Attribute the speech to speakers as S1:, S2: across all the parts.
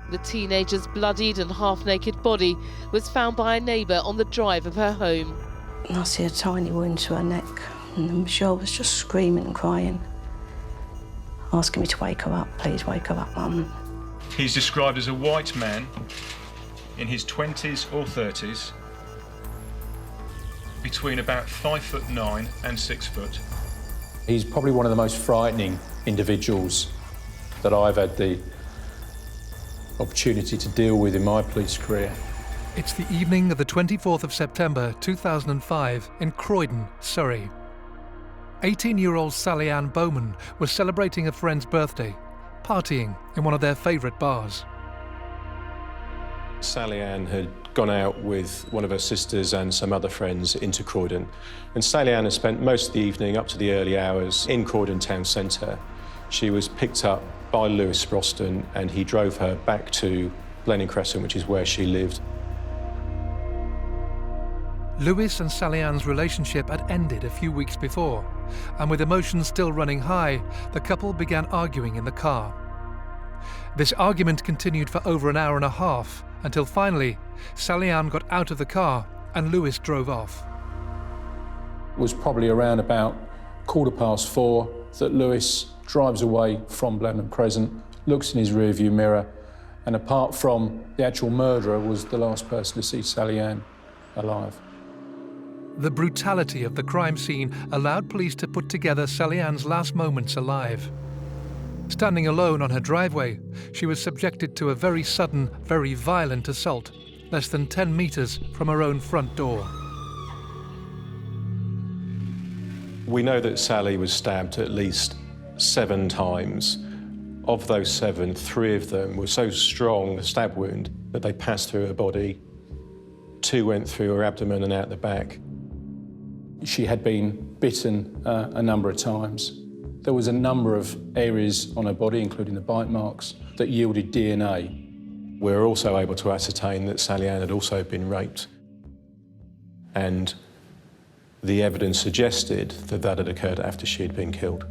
S1: The teenager's bloodied and half-naked body was found by a neighbour on the drive of her home.
S2: I see a tiny wound to her neck, and Michelle was just screaming and crying, asking me to wake her up. Please wake her up, Mum.
S3: He's described as a white man in his 20s or 30s, between about 5'9" and 6 foot.
S4: He's probably one of the most frightening individuals that I've had the opportunity to deal with in my police career.
S5: It's the evening of the 24th of September 2005 in Croydon, Surrey. 18-year-old Anne Bowman was celebrating a friend's birthday, partying in one of their favourite bars.
S6: Anne had gone out with one of her sisters and some other friends into Croydon. And Anne had spent most of the evening up to the early hours in Croydon town centre. She was picked up by Lewis Sproston and he drove her back to Blenheim Crescent, which is where she lived.
S5: Lewis and Anne's relationship had ended a few weeks before, and with emotions still running high, the couple began arguing in the car. This argument continued for over an hour and a half, until finally, Anne got out of the car and Lewis drove off.
S4: It was probably around about 4:15 that Lewis drives away from Blenheim Crescent, looks in his rearview mirror, and apart from the actual murderer, was the last person to see Anne alive.
S5: The brutality of the crime scene allowed police to put together Anne's last moments alive. Standing alone on her driveway, she was subjected to a very sudden, very violent assault, less than 10 metres from her own front door.
S6: We know that Sally was stabbed at least 7 times. Of those 7, 3 of them were so strong, the stab wound, that they passed through her body. 2 went through her abdomen and out the back.
S4: She had been bitten a number of times. There was a number of areas on her body, including the bite marks, that yielded DNA.
S6: We were also able to ascertain that Anne had also been raped. And the evidence suggested that that had occurred after she had been killed.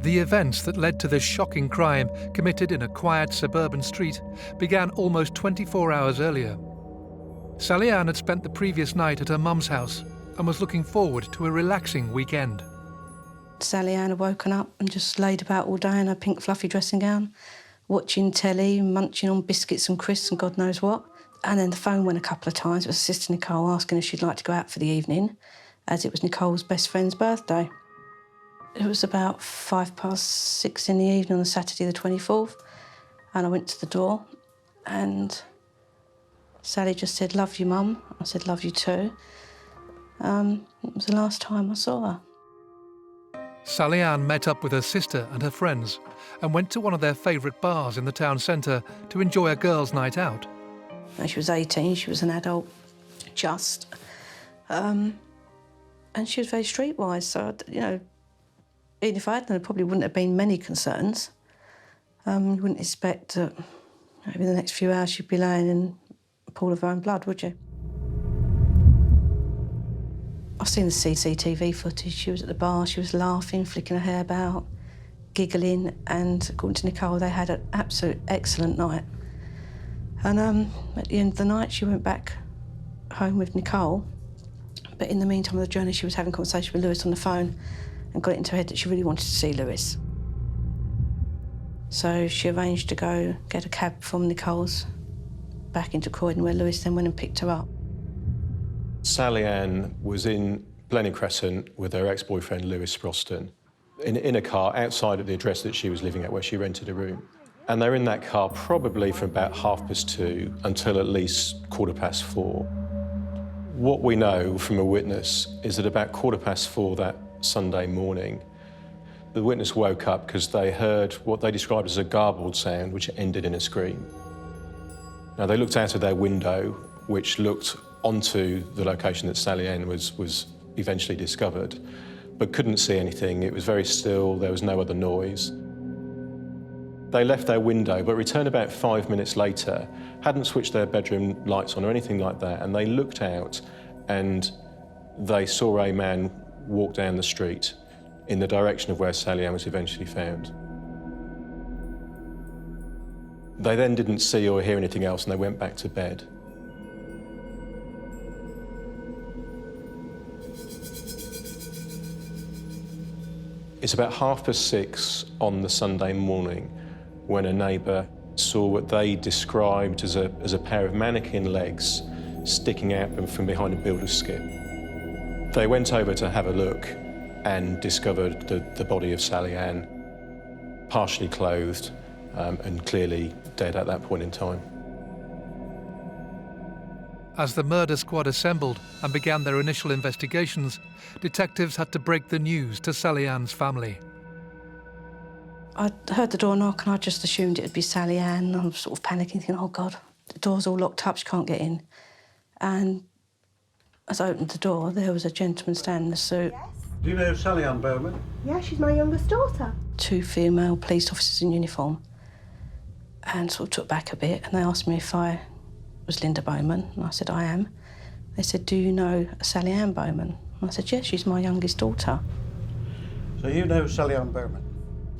S5: The events that led to this shocking crime, committed in a quiet suburban street, began almost 24 hours earlier. Anne had spent the previous night at her mum's house and was looking forward to a relaxing weekend.
S2: Anne had woken up and just laid about all day in her pink fluffy dressing gown, watching telly, munching on biscuits and crisps and God knows what. And then the phone went a couple of times. It was Sister Nicole asking if she'd like to go out for the evening, as it was Nicole's best friend's birthday. It was about 6:05 in the evening on the Saturday the 24th, and I went to the door, and Sally just said, "Love you, Mum." I said, "Love you too." It was the last time I saw her.
S5: Anne met up with her sister and her friends and went to one of their favourite bars in the town centre to enjoy a girls' night out.
S2: And she was 18, she was an adult, just. And she was very streetwise, so, you know, even if I had them, there probably wouldn't have been many concerns. You wouldn't expect that maybe the next few hours she'd be laying in a pool of her own blood, would you? I've seen the CCTV footage. She was at the bar, she was laughing, flicking her hair about, giggling, and according to Nicole, they had an absolute excellent night. And at the end of the night, she went back home with Nicole, but in the meantime of the journey, she was having a conversation with Lewis on the phone and got it into her head that she really wanted to see Lewis. So she arranged to go get a cab from Nicole's back into Croydon, where Lewis then went and picked her up.
S6: Anne was in Blenheim Crescent with her ex-boyfriend Lewis Sproston in a car outside of the address that she was living at, where she rented a room. And they were in that car probably from about 2:30 until at least 4:15. What we know from a witness is that about 4:15 that Sunday morning, the witness woke up because they heard what they described as a garbled sound, which ended in a scream. Now, they looked out of their window, which looked onto the location that Anne was eventually discovered, but couldn't see anything. It was very still, there was no other noise. They left their window, but returned about 5 minutes later, hadn't switched their bedroom lights on or anything like that, and they looked out and they saw a man walk down the street in the direction of where Anne was eventually found. They then didn't see or hear anything else and they went back to bed. It's about 6:30 on the Sunday morning when a neighbour saw what they described as a pair of mannequin legs sticking out from behind a builder's skip. They went over to have a look and discovered the body of Sally Ann, partially clothed and clearly dead at that point in time.
S5: As the murder squad assembled and began their initial investigations, detectives had to break the news to Sally Ann's family.
S2: I heard the door knock and I just assumed it would be Sally Ann. I was sort of panicking, thinking, oh God, the door's all locked up, she can't get in. And as I opened the door, there was a gentleman standing in a suit.
S7: Yes.
S8: Do you know Sally Anne Bowman?
S7: Yeah, she's my youngest daughter.
S2: 2 female police officers in uniform, and sort of took back a bit, and they asked me if I was Linda Bowman, and I said, I am. They said, do you know Sally Anne Bowman? And I said, yes, she's my youngest daughter.
S8: So you know Sally Anne Bowman?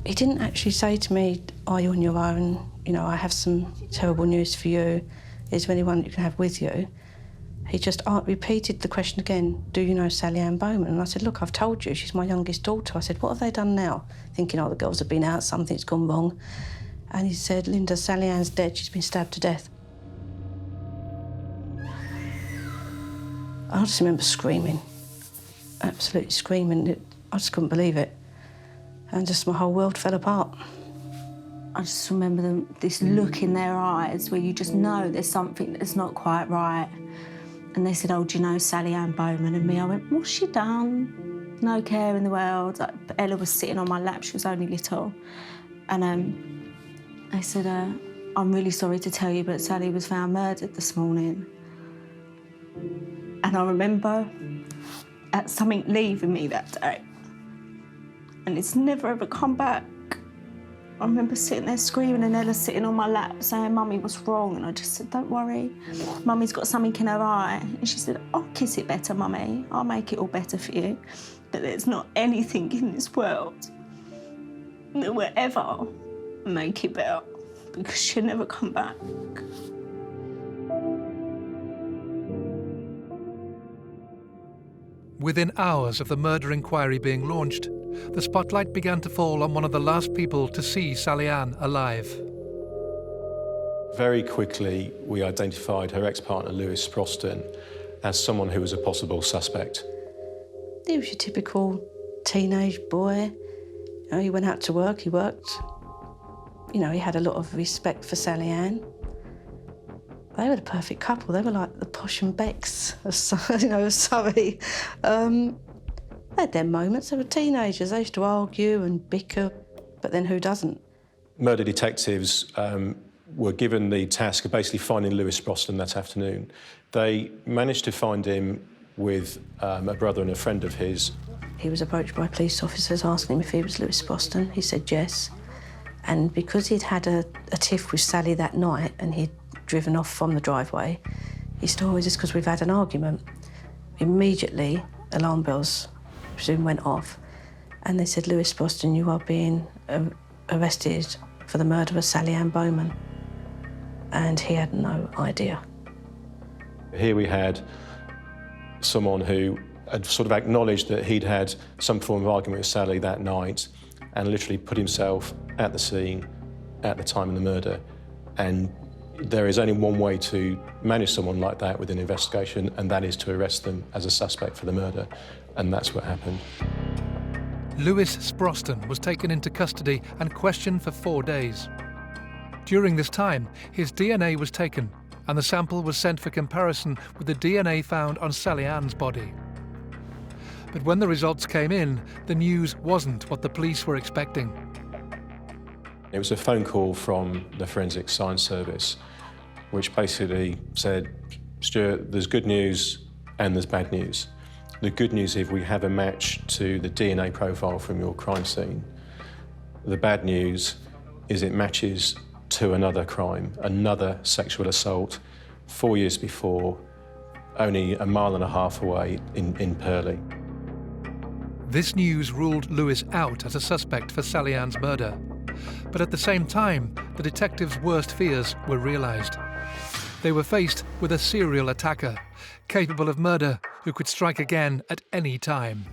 S2: He didn't actually say to me, are you on your own? You know, I have some terrible news for you. Is there anyone you can have with you? He just repeated the question again, do you know Sally Anne Bowman? And I said, look, I've told you, she's my youngest daughter. I said, what have they done now? Thinking, oh, the girls have been out, something's gone wrong. And he said, Linda, Sally Ann's dead, she's been stabbed to death. I just remember screaming, absolutely screaming. I just couldn't believe it. And just my whole world fell apart.
S9: I just remember this look in their eyes where you just know there's something that's not quite right. And they said, oh, do you know Sally Anne Bowman? And me, I went, what's she done? No care in the world. Ella was sitting on my lap, she was only little. And I said, I'm really sorry to tell you, but Sally was found murdered this morning. And I remember something leaving me that day. And it's never ever come back. I remember sitting there screaming and Ella sitting on my lap saying, Mummy, what's wrong? And I just said, don't worry, Mummy's got something in her eye. And she said, I'll kiss it better, Mummy. I'll make it all better for you. But there's not anything in this world that will ever make it better because she'll never come back.
S5: Within hours of the murder inquiry being launched, the spotlight began to fall on one of the last people to see Sally Ann alive.
S6: Very quickly, we identified her ex-partner, Lewis Sproston, as someone who was a possible suspect.
S2: He was your typical teenage boy. You know, he went out to work, he worked. You know, he had a lot of respect for Sally Ann. They were the perfect couple. They were like the Posh and Becks of Surrey. They had their moments. They were teenagers. They used to argue and bicker, but then who doesn't? Murder detectives were given the task of basically finding Lewis Sproston that afternoon. They managed to find him with a brother and a friend of his. He was approached by police officers asking him if he was Lewis Sproston. He said yes. And because he'd had a tiff with Sally that night and he'd driven off from the driveway, he said, oh, is this because we've had an argument? Immediately, alarm bells, I presume, went off. And they said, Lewis Sproston, you are being arrested for the murder of Sally Anne Bowman. And he had no idea. Here we had someone who had sort of acknowledged that he'd had some form of argument with Sally that night and literally put himself at the scene at the time of the murder. And there is only one way to manage someone like that with an investigation, and that is to arrest them as a suspect for the murder. And that's what happened.
S5: Lewis Sproston was taken into custody and questioned for 4 days. During this time, his DNA was taken and the sample was sent for comparison with the DNA found on Sally Ann's body. But when the results came in, the news wasn't what the police were expecting.
S6: It was a phone call from the Forensic Science Service, which basically said, Stuart, there's good news and there's bad news. The good news is we have a match to the DNA profile from your crime scene. The bad news is it matches to another crime, another sexual assault, 4 years before, only a mile and a half away in Purley.
S5: This news ruled Lewis out as a suspect for Sally Ann's murder. But at the same time, the detectives' worst fears were realised. They were faced with a serial attacker, capable of murder, who could strike again at any time.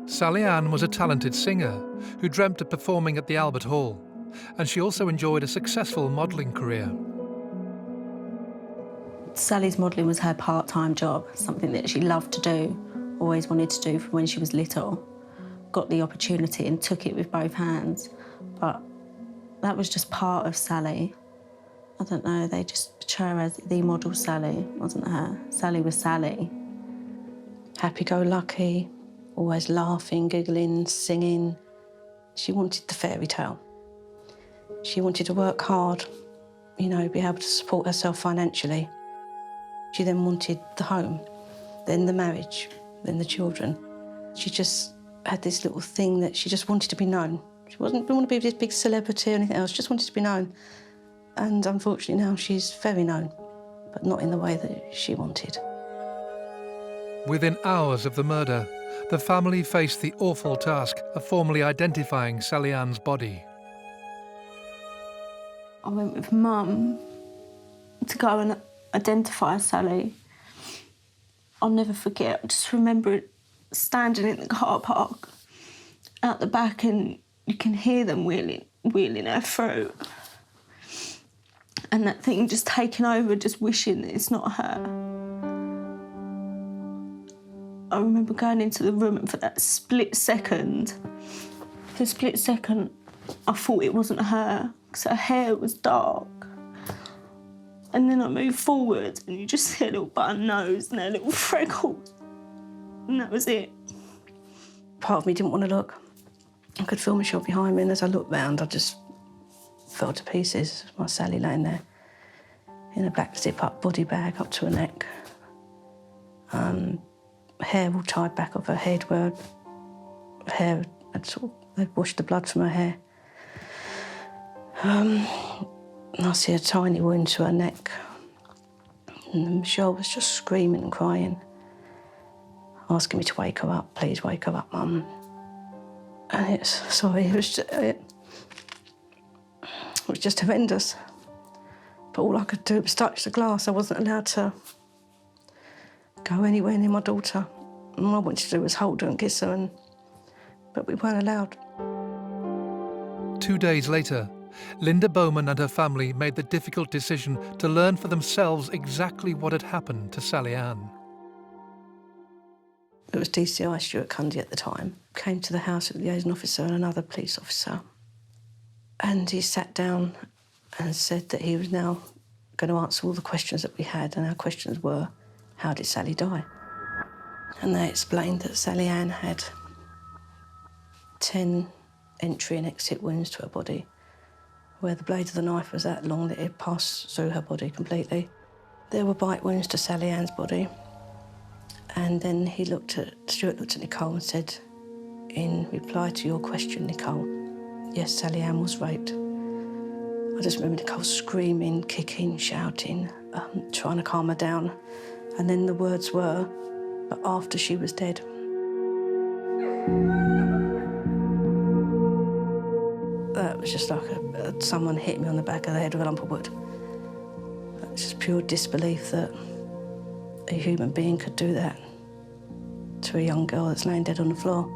S5: Sally Ann was a talented singer who dreamt of performing at the Albert Hall, and she also enjoyed a successful modelling career.
S9: Sally's modelling was her part-time job, something that she loved to do, always wanted to do from when she was little. Got the opportunity and took it with both hands, but that was just part of Sally. I don't know, they just portray her as the model Sally, wasn't her? Sally was Sally.
S2: Happy-go-lucky, always laughing, giggling, singing. She wanted the fairy tale. She wanted to work hard, you know, be able to support herself financially. She then wanted the home, then the marriage, then the children. She just had this little thing that she just wanted to be known. She didn't want to be this big celebrity or anything else, just wanted to be known. And unfortunately now she's very known, but not in the way that she wanted.
S5: Within hours of the murder, the family faced the awful task of formally identifying Sally Ann's body.
S9: I went with Mum to go and identify Sally. I'll never forget, I just remember standing in the car park out the back, and you can hear them wheeling her through. And that thing just taking over, just wishing that it's not her. I remember going into the room, and for that split second, I thought it wasn't her, because her hair was dark. And then I moved forward, and you just see a little button nose and a little freckles. And that was it.
S2: Part of me didn't want to look. I could feel Michelle behind me, and as I looked round, I just fell to pieces. My Sally laying there in a black zip-up body bag up to her neck. Hair all tied back off her head, where her hair they'd washed the blood from her hair. And I see a tiny wound to her neck. And Michelle was just screaming and crying, asking me to wake her up. Please wake her up, Mum. And it was just horrendous. But all I could do was touch the glass. I wasn't allowed to go anywhere near my daughter. And all I wanted to do was hold her and kiss her, but we weren't allowed.
S5: 2 days later, Linda Bowman and her family made the difficult decision to learn for themselves exactly what had happened to Sally Ann.
S2: It was DCI Stuart Cundy at the time. Came to the house with the liaison officer and another police officer. And he sat down and said that he was now going to answer all the questions that we had, and our questions were, how did Sally die? And they explained that Sally Ann had 10 entry and exit wounds to her body, where the blade of the knife was that long that it passed through her body completely. There were bite wounds to Sally Ann's body. And then Stuart looked at Nicole and said, in reply to your question, Nicole, yes, Sally Ann was raped. I just remember Nicole screaming, kicking, shouting, trying to calm her down. And then the words were, but after she was dead. That was just like someone hit me on the back of the head with a lump of wood. It's just pure disbelief that a human being could do that to a young girl that's laying dead on the floor.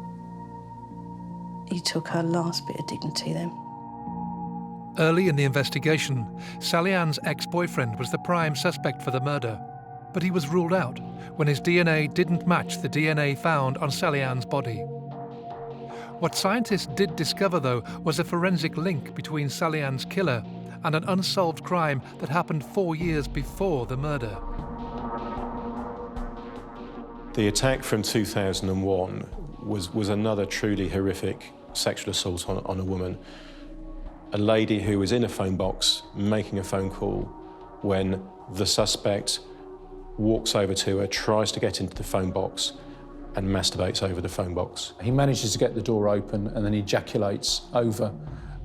S2: He took her last bit of dignity then.
S5: Early in the investigation, Sally Ann's ex-boyfriend was the prime suspect for the murder, but he was ruled out when his DNA didn't match the DNA found on Sally Ann's body. What scientists did discover, though, was a forensic link between Sally Ann's killer and an unsolved crime that happened 4 years before the murder.
S6: The attack from 2001 was another truly horrific sexual assault on a woman. A lady who was in a phone box making a phone call when the suspect walks over to her, tries to get into the phone box and masturbates over the phone box.
S4: He manages to get the door open and then ejaculates over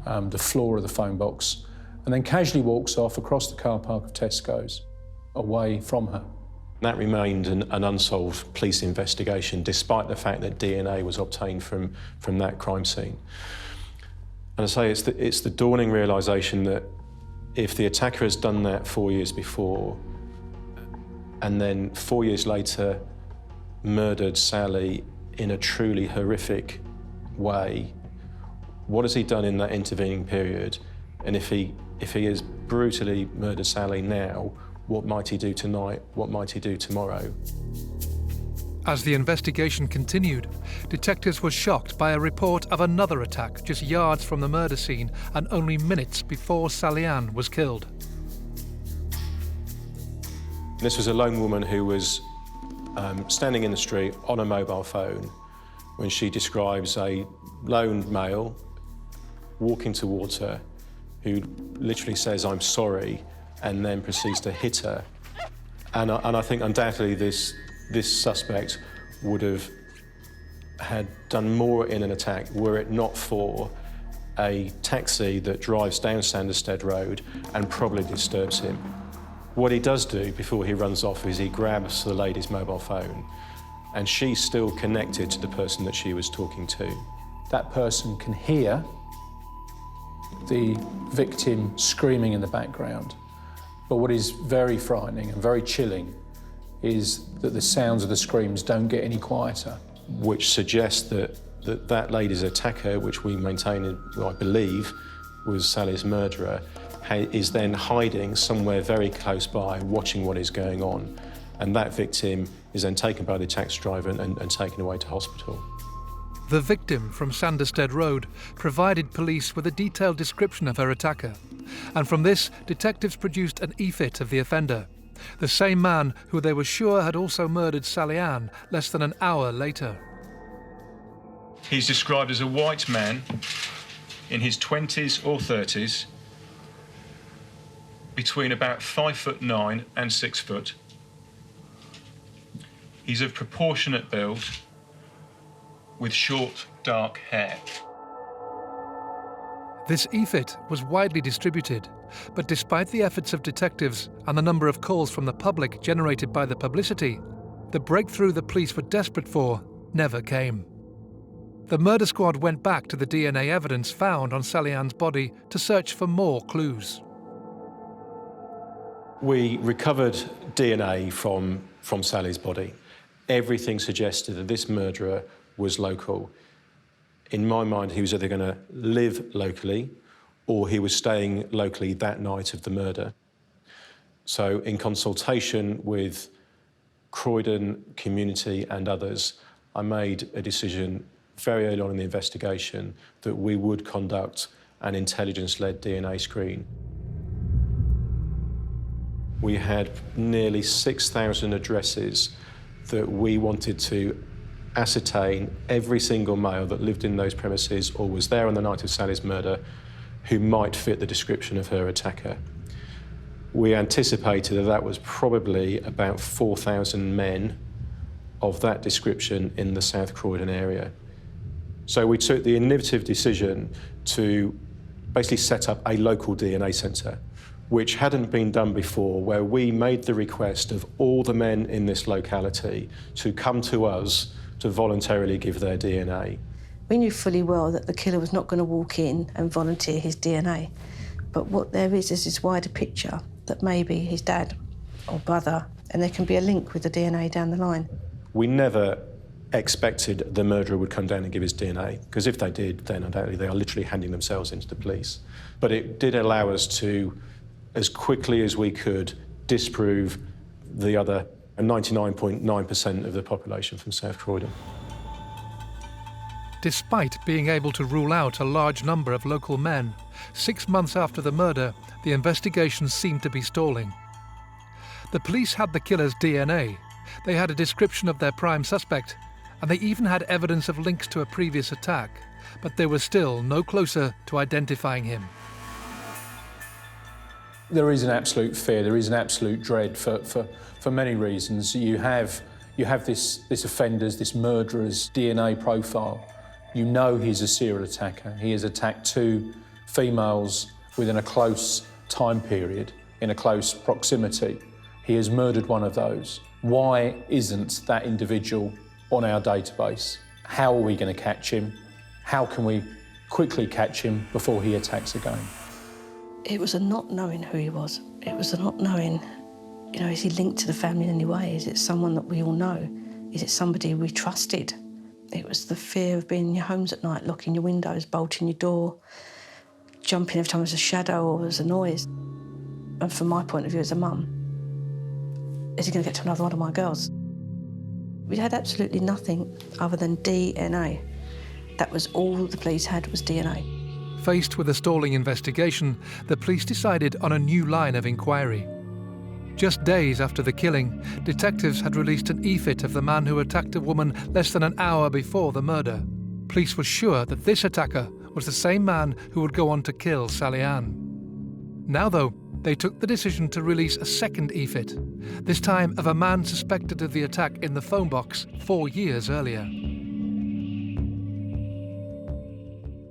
S4: the floor of the phone box and then casually walks off across the car park of Tesco's, away from her.
S6: That remained an unsolved police investigation, despite the fact that DNA was obtained from that crime scene. And I say it's the dawning realisation that if the attacker has done that 4 years before, and then 4 years later murdered Sally in a truly horrific way, what has he done in that intervening period? And if he has brutally murdered Sally now, what might he do tonight? What might he do tomorrow?
S5: As the investigation continued, detectives were shocked by a report of another attack just yards from the murder scene and only minutes before Sally Ann was killed.
S6: This was a lone woman who was standing in the street on a mobile phone when she describes a lone male walking towards her who literally says, "I'm sorry," and then proceeds to hit her. And I think undoubtedly this suspect would have had done more in an attack were it not for a taxi that drives down Sanderstead Road and probably disturbs him. What he does do before he runs off is he grabs the lady's mobile phone, and she's still connected to the person that she was talking to.
S4: That person can hear the victim screaming in the background. But what is very frightening and very chilling is that the sounds of the screams don't get any quieter.
S6: Which suggests that lady's attacker, which we maintain, I believe, was Sally's murderer, is then hiding somewhere very close by, watching what is going on. And that victim is then taken by the taxi driver and taken away to hospital.
S5: The victim from Sanderstead Road provided police with a detailed description of her attacker, and from this, detectives produced an e-fit of the offender, the same man who they were sure had also murdered Sally Ann less than an hour later.
S3: He's described as a white man in his 20s or 30s, between about 5'9" and 6 foot. He's of proportionate build, with short, dark hair.
S5: This e-fit was widely distributed, but despite the efforts of detectives and the number of calls from the public generated by the publicity, the breakthrough the police were desperate for never came. The murder squad went back to the DNA evidence found on Sally Ann's body to search for more clues.
S6: We recovered DNA from Sally's body. Everything suggested that this murderer was local. In my mind, he was either going to live locally or he was staying locally that night of the murder. So in consultation with Croydon community and others, I made a decision very early on in the investigation that we would conduct an intelligence-led DNA screen. We had nearly 6,000 addresses that we wanted to ascertain every single male that lived in those premises or was there on the night of Sally's murder who might fit the description of her attacker. We anticipated that was probably about 4,000 men of that description in the South Croydon area. So we took the innovative decision to basically set up a local DNA centre, which hadn't been done before, where we made the request of all the men in this locality to come to us to voluntarily give their DNA.
S2: We knew fully well that the killer was not going to walk in and volunteer his DNA. But what there is this wider picture that maybe his dad or brother, and there can be a link with the DNA down the line.
S6: We never expected the murderer would come down and give his DNA, because if they did, then undoubtedly they are literally handing themselves into the police. But it did allow us to, as quickly as we could, disprove the other 99.9% of the population from South Croydon.
S5: Despite being able to rule out a large number of local men, 6 months after the murder, the investigation seemed to be stalling. The police had the killer's DNA, they had a description of their prime suspect, and they even had evidence of links to a previous attack, but they were still no closer to identifying him.
S4: There is an absolute fear, there is an absolute dread for many reasons. You have this offender's, this murderer's DNA profile. You know he's a serial attacker. He has attacked 2 females within a close time period, in a close proximity. He has murdered one of those. Why isn't that individual on our database? How are we going to catch him? How can we quickly catch him before he attacks again.
S2: It was a not knowing who he was. It was a not knowing, you know, is he linked to the family in any way? Is it someone that we all know? Is it somebody we trusted? It was the fear of being in your homes at night, locking your windows, bolting your door, jumping every time there's a shadow or there's a noise. And from my point of view as a mum, is he going to get to another one of my girls? We had absolutely nothing other than DNA. That was all the police had, was DNA.
S5: Faced with a stalling investigation, the police decided on a new line of inquiry. Just days after the killing, detectives had released an e-fit of the man who attacked a woman less than an hour before the murder. Police were sure that this attacker was the same man who would go on to kill Sally Ann. Now, though, they took the decision to release a second e-fit, this time of a man suspected of the attack in the phone box 4 years earlier.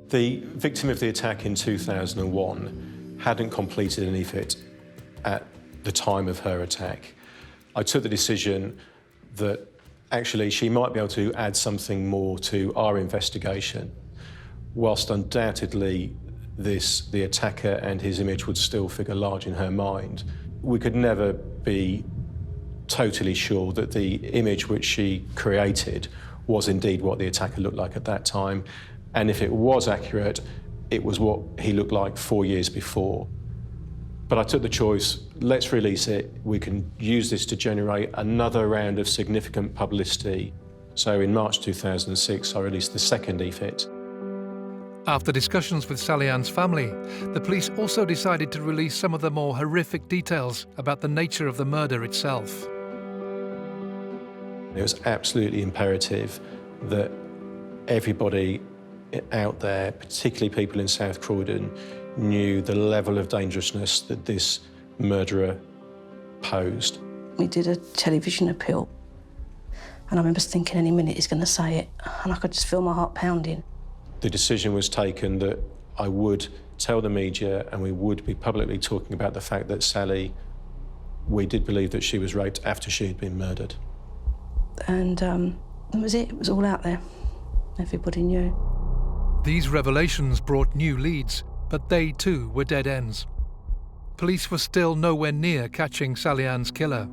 S6: The victim of the attack in 2001 hadn't completed an e-fit at the time of her attack. I took the decision that actually she might be able to add something more to our investigation, whilst undoubtedly the attacker and his image would still figure large in her mind. We could never be totally sure that the image which she created was indeed what the attacker looked like at that time, and if it was accurate, it was what he looked like 4 years before. But I took the choice, let's release it. We can use this to generate another round of significant publicity. So in March 2006, I released the second e-fit.
S5: After discussions with Sally Ann's family, the police also decided to release some of the more horrific details about the nature of the murder itself.
S6: It was absolutely imperative that everybody out there, particularly people in South Croydon, knew the level of dangerousness that this murderer posed.
S2: We did a television appeal, and I remember thinking any minute he's going to say it, and I could just feel my heart pounding.
S6: The decision was taken that I would tell the media and we would be publicly talking about the fact that Sally, we did believe that she was raped after she had been murdered.
S2: And that was it. It was all out there. Everybody knew.
S5: These revelations brought new leads, but they too were dead ends. Police were still nowhere near catching Sally Ann's killer.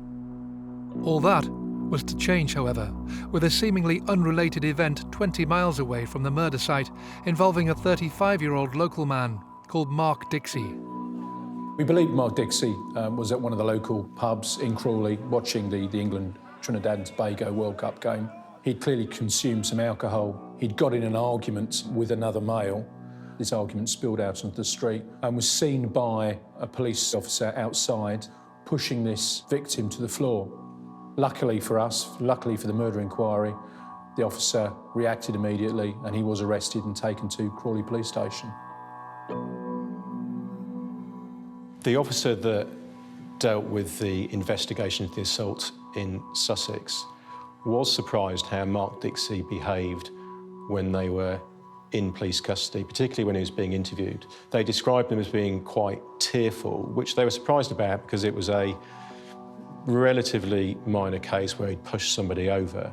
S5: All that was to change, however, with a seemingly unrelated event 20 miles away from the murder site involving a 35-year-old local man called Mark Dixie.
S4: We believe Mark Dixie was at one of the local pubs in Crawley watching the England-Trinidad and Tobago World Cup game. He'd clearly consumed some alcohol. He'd got in an argument with another male. This argument spilled out onto the street and was seen by a police officer outside pushing this victim to the floor. Luckily for us, luckily for the murder inquiry, the officer reacted immediately and he was arrested and taken to Crawley Police Station.
S6: The officer that dealt with the investigation of the assault in Sussex was surprised how Mark Dixie behaved when they were in police custody, particularly when he was being interviewed. They described him as being quite tearful, which they were surprised about because it was a relatively minor case where he'd pushed somebody over.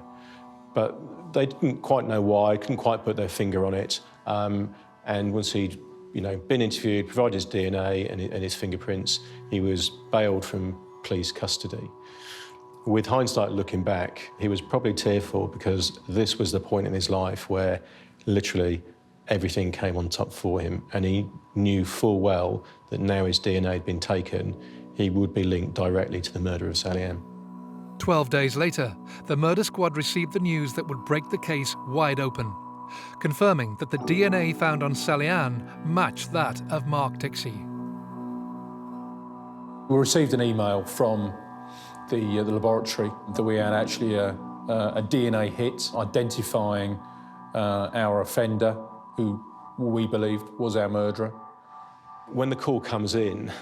S6: But they didn't quite know why, couldn't quite put their finger on it. And once he'd been interviewed, provided his DNA and his fingerprints, he was bailed from police custody. With hindsight looking back, he was probably tearful because this was the point in his life where literally everything came on top for him, and he knew full well that now his DNA had been taken, he would be linked directly to the murder of Sally Ann.
S5: 12 days later, the murder squad received the news that would break the case wide open, confirming that the DNA found on Sally Ann matched that of Mark Dixie.
S4: We received an email from the laboratory that we had actually a DNA hit identifying our offender, who we believed was our murderer.
S6: When the call comes in,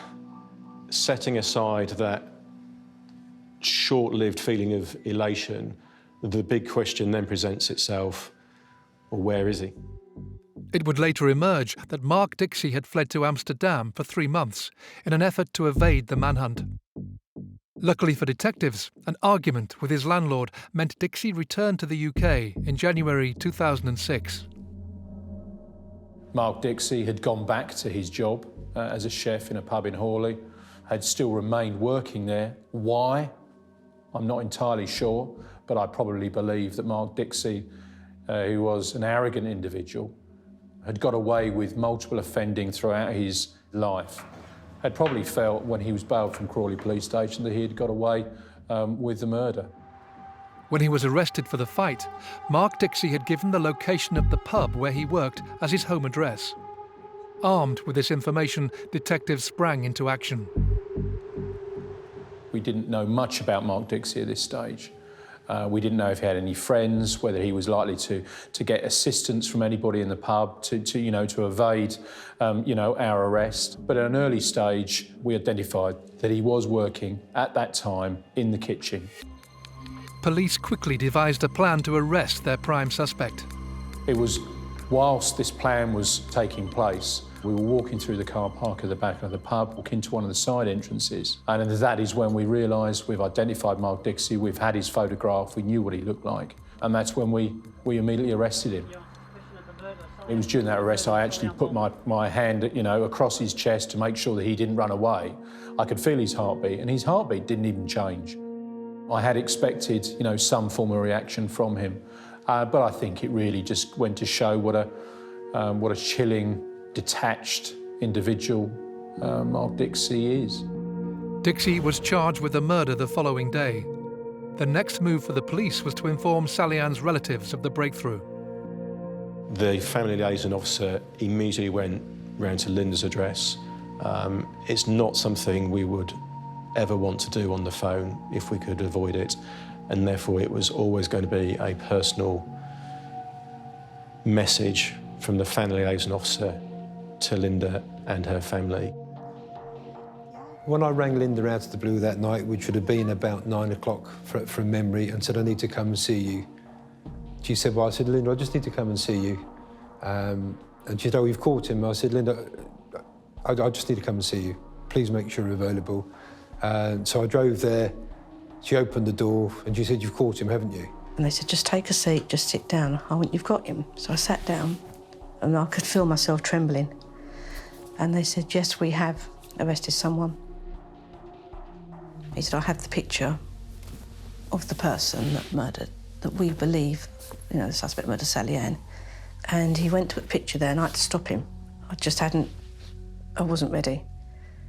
S6: setting aside that short-lived feeling of elation, the big question then presents itself, well, where is he?
S5: It would later emerge that Mark Dixie had fled to Amsterdam for 3 months in an effort to evade the manhunt. Luckily for detectives, an argument with his landlord meant Dixie returned to the UK in January 2006.
S4: Mark Dixie had gone back to his job as a chef in a pub in Hawley, had still remained working there. Why? I'm not entirely sure, but I probably believe that Mark Dixie, who was an arrogant individual, had got away with multiple offending throughout his life, had probably felt when he was bailed from Crawley Police Station that he had got away with the murder.
S5: When he was arrested for the fight, Mark Dixie had given the location of the pub where he worked as his home address. Armed with this information, detectives sprang into action.
S4: We didn't know much about Mark Dixie at this stage. We didn't know if he had any friends, whether he was likely to get assistance from anybody in the pub to evade our arrest. But at an early stage, we identified that he was working at that time in the kitchen.
S5: Police quickly devised a plan to arrest their prime suspect.
S4: It was whilst this plan was taking place, we were walking through the car park at the back of the pub, walking to one of the side entrances, and that is when we realised we've identified Mark Dixie, we've had his photograph, we knew what he looked like, and that's when we immediately arrested him. It was during that arrest I actually put my hand, across his chest to make sure that he didn't run away. I could feel his heartbeat, and his heartbeat didn't even change. I had expected, some form of reaction from him, but I think it really just went to show what a chilling, detached individual Mark Dixie is.
S5: Dixie was charged with the murder the following day. The next move for the police was to inform Sally Ann's relatives of the breakthrough.
S6: The family liaison officer immediately went round to Linda's address. It's not something we would ever want to do on the phone if we could avoid it, and therefore it was always going to be a personal message from the family liaison officer to Linda and her family.
S10: When I rang Linda out of the blue that night, which would have been about 9 o'clock from memory, and said, I need to come and see you. She said, well, I said, Linda, I just need to come and see you. And she said, oh, you've caught him. I said, Linda, I just need to come and see you. Please make sure you're available. So I drove there, she opened the door, and she said, you've caught him, haven't you?
S2: And they said, just take a seat, just sit down. I went, you've got him. So I sat down, and I could feel myself trembling. And they said, yes, we have arrested someone. He said, I have the picture of the person that we believe, the suspect murdered Sally Ann. And he went to a picture there, and I had to stop him. I wasn't ready.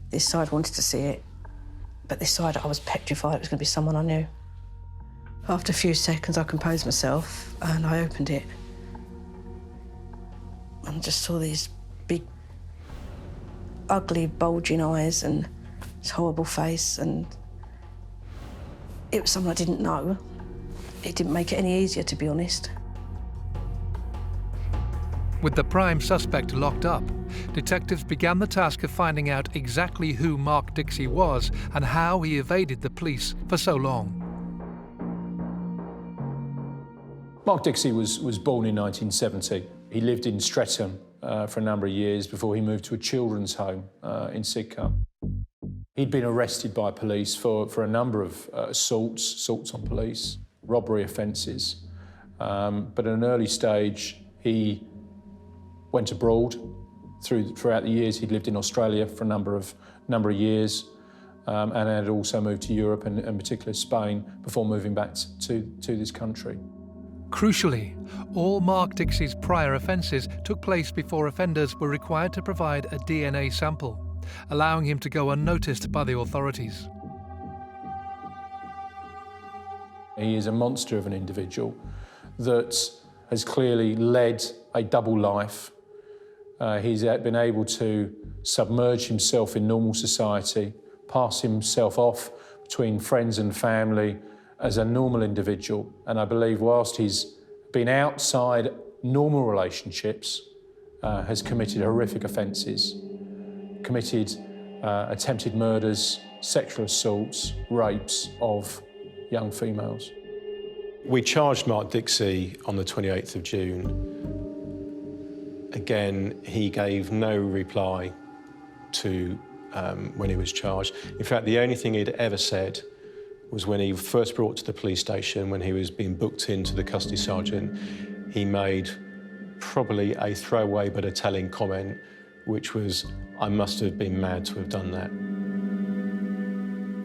S2: This side wanted to see it, but this side I was petrified it was going to be someone I knew. After a few seconds, I composed myself, and I opened it. And just saw these big, ugly, bulging eyes and this horrible face, and it was someone I didn't know. It didn't make it any easier, to be honest.
S5: With the prime suspect locked up, detectives began the task of finding out exactly who Mark Dixie was and how he evaded the police for so long.
S4: Mark Dixie was born in 1970. He lived in Streatham for a number of years before he moved to a children's home in Sidcup. He'd been arrested by police for a number of assaults on police, robbery offences, but at an early stage he went abroad. Throughout the years he'd lived in Australia for a number of years, and had also moved to Europe and in particular Spain before moving back to this country.
S5: Crucially, all Mark Dixie's prior offences took place before offenders were required to provide a DNA sample, allowing him to go unnoticed by the authorities.
S4: He is a monster of an individual that has clearly led a double life. He's been able to submerge himself in normal society, pass himself off between friends and family as a normal individual. And I believe whilst he's been outside normal relationships, has committed horrific offences, committed attempted murders, sexual assaults, rapes of young females.
S6: We charged Mark Dixie on the 28th of June. Again, he gave no reply to when he was charged. In fact, the only thing he'd ever said was when he first brought to the police station, when he was being booked into the custody sergeant, he made probably a throwaway but a telling comment, which was, "I must have been mad to have done that."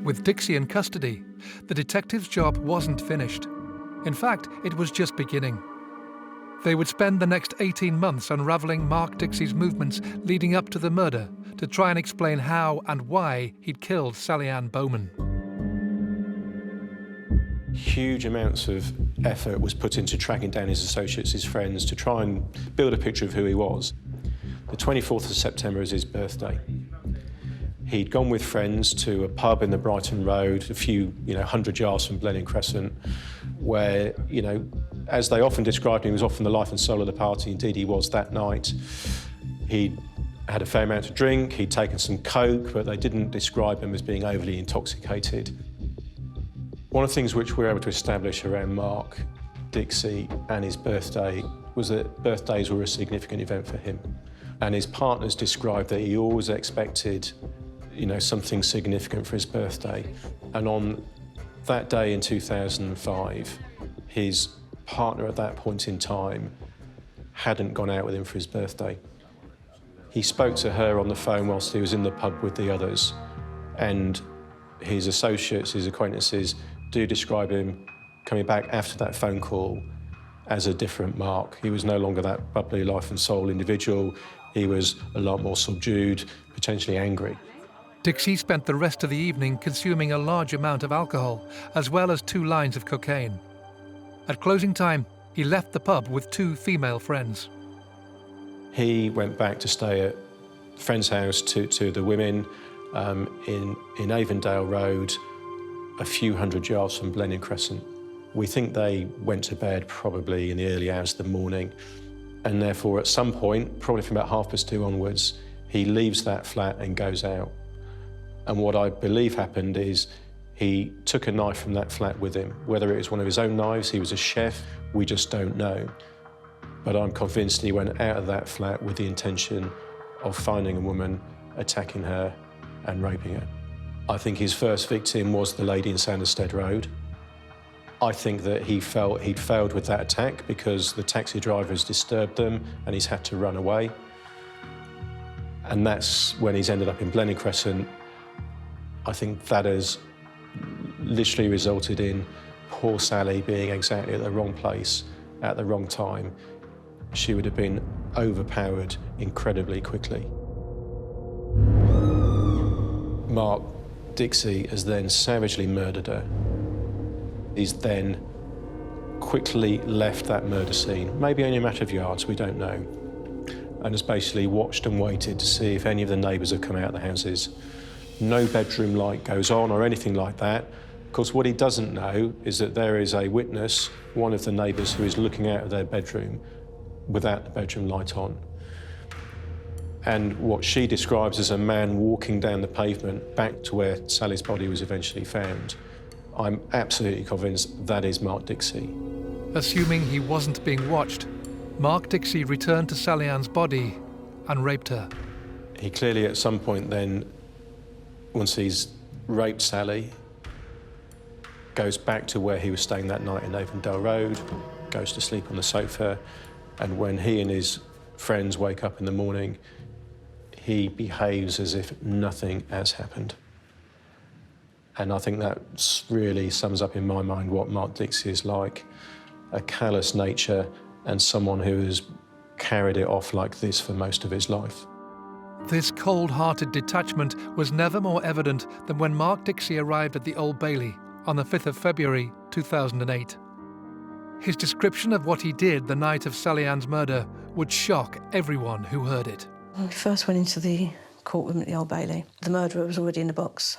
S5: With Dixie in custody, the detective's job wasn't finished. In fact, it was just beginning. They would spend the next 18 months unravelling Mark Dixie's movements leading up to the murder to try and explain how and why he'd killed Sally Anne Bowman.
S6: Huge amounts of effort was put into tracking down his associates, his friends, to try and build a picture of who he was. The 24th of September is his birthday. He'd gone with friends to a pub in the Brighton Road, a few, 100 yards from Blenheim Crescent, where, as they often described him, he was often the life and soul of the party. Indeed, he was that night. He'd had a fair amount to drink, he'd taken some coke, but they didn't describe him as being overly intoxicated. One of the things which we were able to establish around Mark Dixie and his birthday was that birthdays were a significant event for him. And his partners described that he always expected, something significant for his birthday. And on that day in 2005, his partner at that point in time hadn't gone out with him for his birthday. He spoke to her on the phone whilst he was in the pub with the others, and his associates, his acquaintances, do describe him coming back after that phone call as a different Mark. He was no longer that bubbly life and soul individual. He was a lot more subdued, potentially angry.
S5: Dixie spent the rest of the evening consuming a large amount of alcohol, as well as 2 lines of cocaine. At closing time, he left the pub with 2 female friends.
S6: He went back to stay at a friend's house to the women in Avondale Road, a few hundred yards from Blenheim Crescent. We think they went to bed probably in the early hours of the morning, and therefore at some point, probably from about 2:30 onwards, he leaves that flat and goes out. And what I believe happened is he took a knife from that flat with him. Whether it was one of his own knives, he was a chef, we just don't know. But I'm convinced he went out of that flat with the intention of finding a woman, attacking her and raping her. I think his first victim was the lady in Sanderstead Road. I think that he felt he'd failed with that attack because the taxi drivers disturbed them and he's had to run away. And that's when he's ended up in Blenheim Crescent. I think that has literally resulted in poor Sally being exactly at the wrong place at the wrong time. She would have been overpowered incredibly quickly. Mark Dixie has then savagely murdered her. He's then quickly left that murder scene, maybe only a matter of yards, we don't know, and has basically watched and waited to see if any of the neighbours have come out of the houses. No bedroom light goes on or anything like that. Of course, what he doesn't know is that there is a witness, one of the neighbours, who is looking out of their bedroom without the bedroom light on. And what she describes as a man walking down the pavement back to where Sally's body was eventually found. I'm absolutely convinced that is Mark Dixie.
S5: Assuming he wasn't being watched, Mark Dixie returned to Sally Ann's body and raped her.
S6: He clearly at some point then, once he's raped Sally, goes back to where he was staying that night in Avondale Road, goes to sleep on the sofa, and when he and his friends wake up in the morning, he behaves as if nothing has happened. And I think that really sums up in my mind what Mark Dixie is like, a callous nature and someone who has carried it off like this for most of his life.
S5: This cold-hearted detachment was never more evident than when Mark Dixie arrived at the Old Bailey on the 5th of February 2008. His description of what he did the night of Sally Ann's murder would shock everyone who heard it.
S2: When we first went into the courtroom at the Old Bailey, the murderer was already in the box.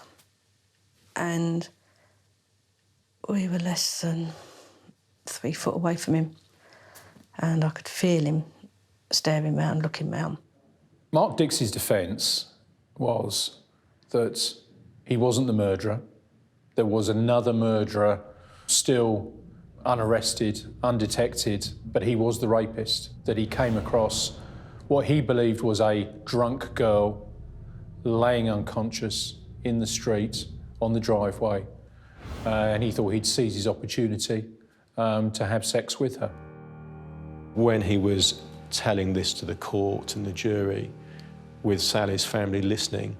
S2: And we were less than 3 foot away from him. And I could feel him staring round, looking round.
S4: Mark Dixie's defence was that he wasn't the murderer. There was another murderer still unarrested, undetected, but he was the rapist, that he came across what he believed was a drunk girl laying unconscious in the street on the driveway, and he thought he'd seize his opportunity to have sex with her.
S6: When he was telling this to the court and the jury, with Sally's family listening,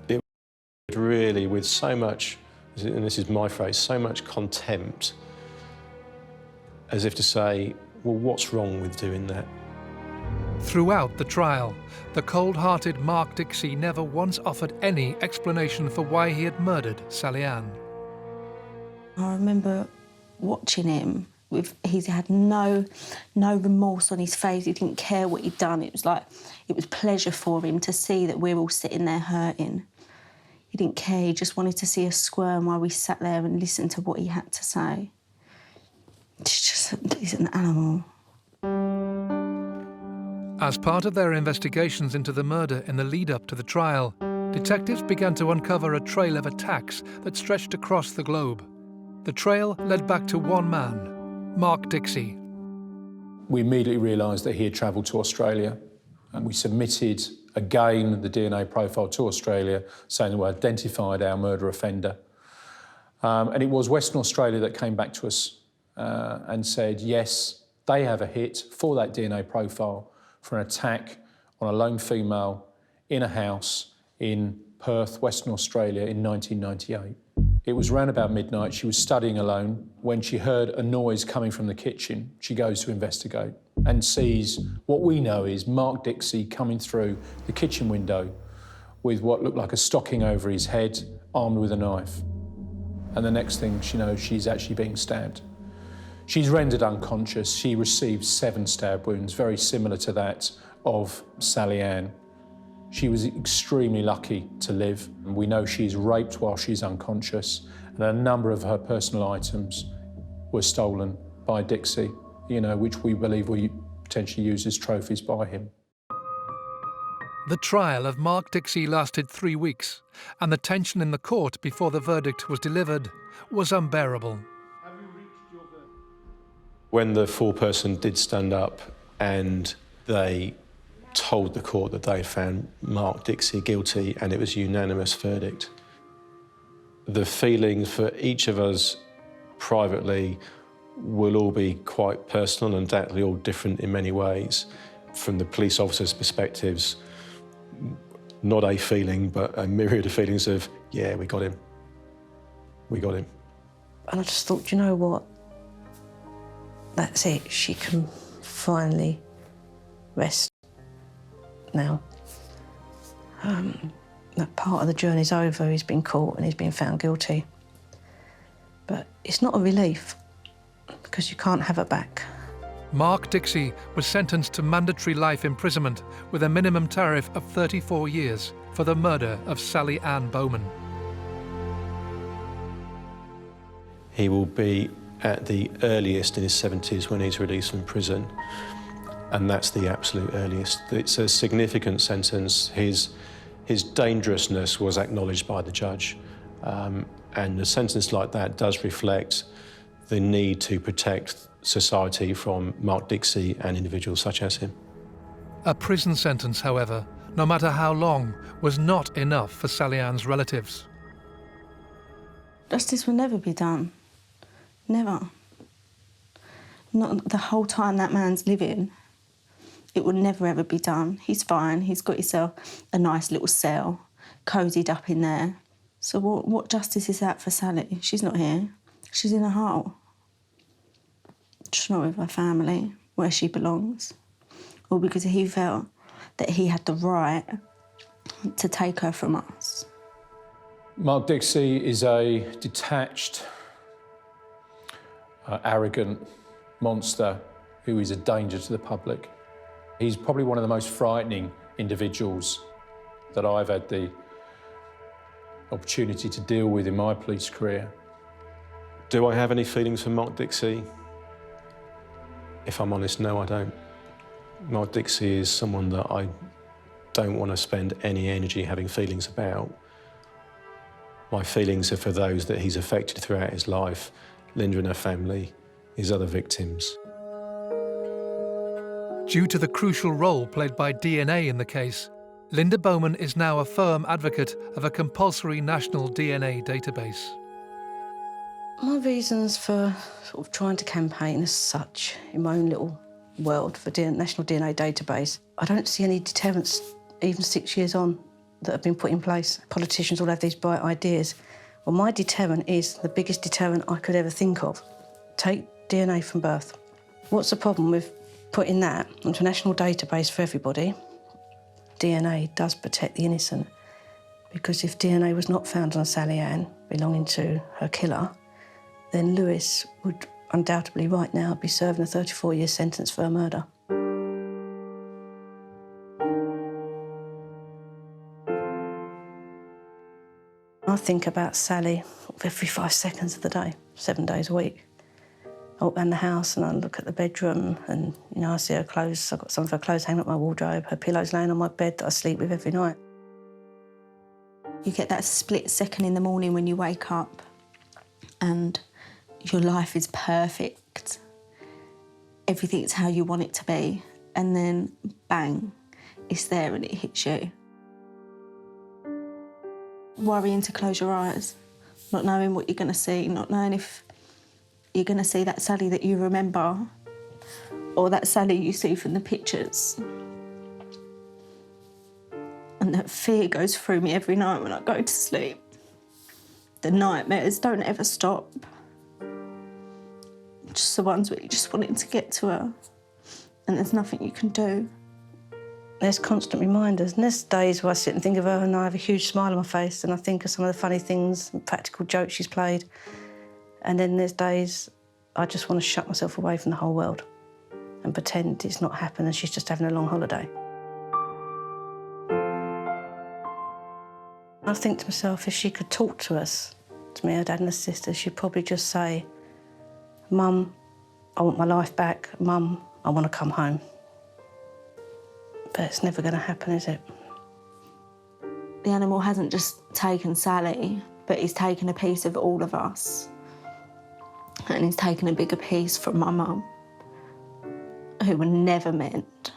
S6: it really, with so much, and this is my phrase, so much contempt, as if to say, well, what's wrong with doing that?
S5: Throughout the trial, the cold-hearted Mark Dixie never once offered any explanation for why he had murdered Sally Ann.
S9: I remember watching him he had no remorse on his face. He didn't care what he'd done. It was pleasure for him to see that we're all sitting there hurting. He didn't care. He just wanted to see us squirm while we sat there and listened to what he had to say. He's an animal.
S5: As part of their investigations into the murder in the lead-up to the trial, detectives began to uncover a trail of attacks that stretched across the globe. The trail led back to one man, Mark Dixie.
S4: We immediately realised that he had travelled to Australia, and we submitted again the DNA profile to Australia, saying that we identified our murder offender. And it was Western Australia that came back to us and said, yes, they have a hit for that DNA profile for an attack on a lone female in a house in Perth, Western Australia in 1998. It was around about midnight. She was studying alone when she heard a noise coming from the kitchen. She goes to investigate and sees what we know is Mark Dixie coming through the kitchen window with what looked like a stocking over his head, armed with a knife. And the next thing she knows, she's actually being stabbed. She's rendered unconscious. She received 7 stab wounds, very similar to that of Sally Ann. She was extremely lucky to live. We know she's raped while she's unconscious, and a number of her personal items were stolen by Dixie, which we believe were potentially used as trophies by him.
S5: The trial of Mark Dixie lasted 3 weeks, and the tension in the court before the verdict was delivered was unbearable.
S6: When the foreperson did stand up and they told the court that they found Mark Dixie guilty and it was a unanimous verdict, the feelings for each of us privately will all be quite personal and undoubtedly all different in many ways. From the police officers' perspectives, not a feeling, but a myriad of feelings of, yeah, we got him. We got him.
S2: And I just thought, you know what? That's it. She can finally rest now. That part of the journey's over. He's been caught and he's been found guilty. But it's not a relief, because you can't have it back.
S5: Mark Dixie was sentenced to mandatory life imprisonment with a minimum tariff of 34 years for the murder of Sally Anne Bowman.
S6: He will be at the earliest in his 70s when he's released from prison, and that's the absolute earliest. It's a significant sentence. His dangerousness was acknowledged by the judge, and a sentence like that does reflect the need to protect society from Mark Dixie and individuals such as him.
S5: A prison sentence, however, no matter how long, was not enough for Sally Ann's relatives.
S9: Justice will never be done. Never. Not the whole time that man's living. It will never, ever be done. He's fine. He's got himself a nice little cell, cosied up in there. So what justice is that for Sally? She's not here. She's in a hole. She's not with her family, where she belongs. All because he felt that he had the right to take her from us.
S4: Mark Dixie is a detached, arrogant monster who is a danger to the public. He's probably one of the most frightening individuals that I've had the opportunity to deal with in my police career.
S6: Do I have any feelings for Mark Dixie? If I'm honest, no, I don't. Mark Dixie is someone that I don't want to spend any energy having feelings about. My feelings are for those that he's affected throughout his life, Linda and her family, his other victims.
S5: Due to the crucial role played by DNA in the case, Linda Bowman is now a firm advocate of a compulsory national DNA database.
S2: My reasons for sort of trying to campaign as such in my own little world, for the National DNA Database, I don't see any deterrents, even 6 years on, that have been put in place. Politicians all have these bright ideas. Well, my deterrent is the biggest deterrent I could ever think of. Take DNA from birth. What's the problem with putting that onto a national database for everybody? DNA does protect the innocent, because if DNA was not found on Sally Ann belonging to her killer, then Lewis would undoubtedly right now be serving a 34-year sentence for her murder. I think about Sally every 5 seconds of the day, 7 days a week. I walk around the house and I look at the bedroom and, you know, I see her clothes. I've got some of her clothes hanging up my wardrobe, her pillows laying on my bed that I sleep with every night.
S9: You get that split second in the morning when you wake up and your life is perfect. Everything's how you want it to be. And then, bang, it's there and it hits you. Worrying to close your eyes, not knowing what you're going to see, not knowing if you're going to see that Sally that you remember or that Sally you see from the pictures. And that fear goes through me every night when I go to sleep. The nightmares don't ever stop. Just the ones where you just wanted to get to her and there's nothing you can do.
S2: There's constant reminders, and there's days where I sit and think of her and I have a huge smile on my face and I think of some of the funny things and practical jokes she's played. And then there's days I just want to shut myself away from the whole world and pretend it's not happened and she's just having a long holiday. I think to myself, if she could talk to us, to me, her dad and her sister, she'd probably just say, "Mum, I want my life back. Mum, I want to come home." But it's never going to happen, is it?
S9: The animal hasn't just taken Sally, but he's taken a piece of all of us. And he's taken a bigger piece from my mum, who were never meant.